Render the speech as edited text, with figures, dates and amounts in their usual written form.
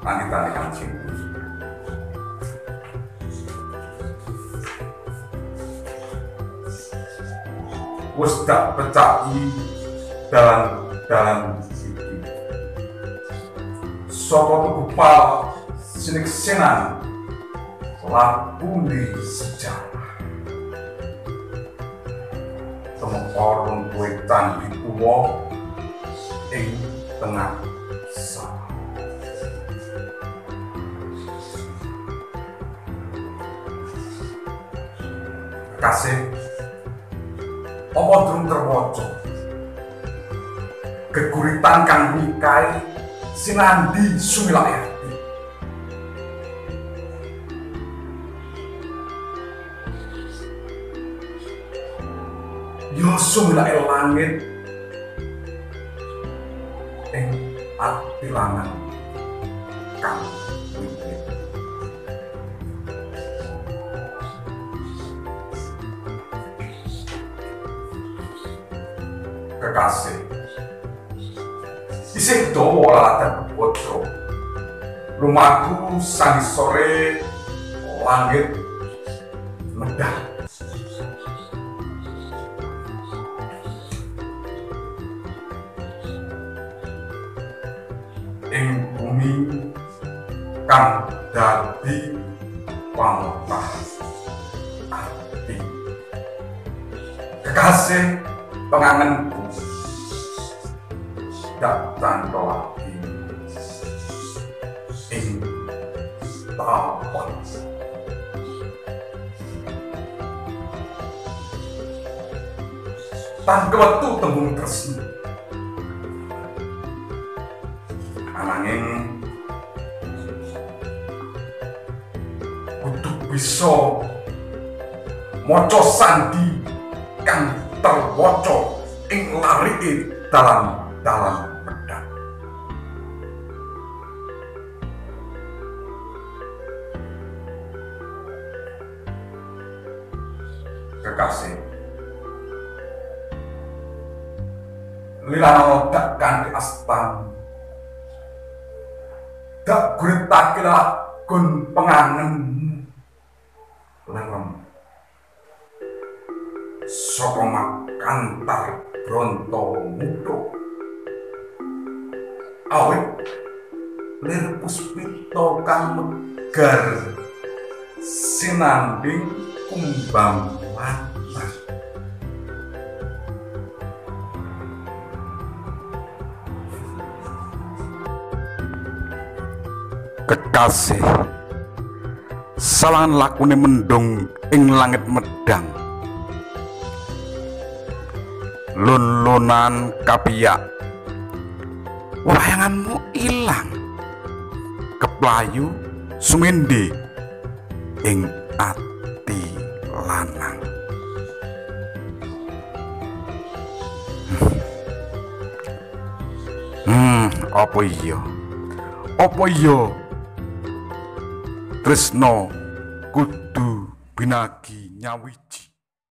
langitan Kang Jenggo. Wis dak pecaki dalan iki. Saka kepal sinik-sinan lakune sejarah. Temporong wetan dituwa ing tengah sawah. Kasih apa durung terwaca geguritan kang mikae sinandi sumilake ati. Yo sumilake langit ing ati lanang kang wit. Kekasih isih dawa laladan bocro lumaku sangisore langit medang. Ing bumi kang dadi pangutah ati. Kekasih pengangenku dak tantolake ing tapon. Tan kewetu tembung tresna ananging kudu bisa maca sandi kang terwaca ing larike dalan medang. Kekasih lilana dak kanthi astan dak guritake lagun pengangenmu lelem saka makantar bronto mutuk awit lir puspita kang megar sinanding kumbang lanang. Kekasih salangan lakune mendung ing langit medang. Lun-lunan kapiyak wayanganmu ilang keplayu sumende ing ati lanang. Apa iya tresno kudu binagi nyawiji.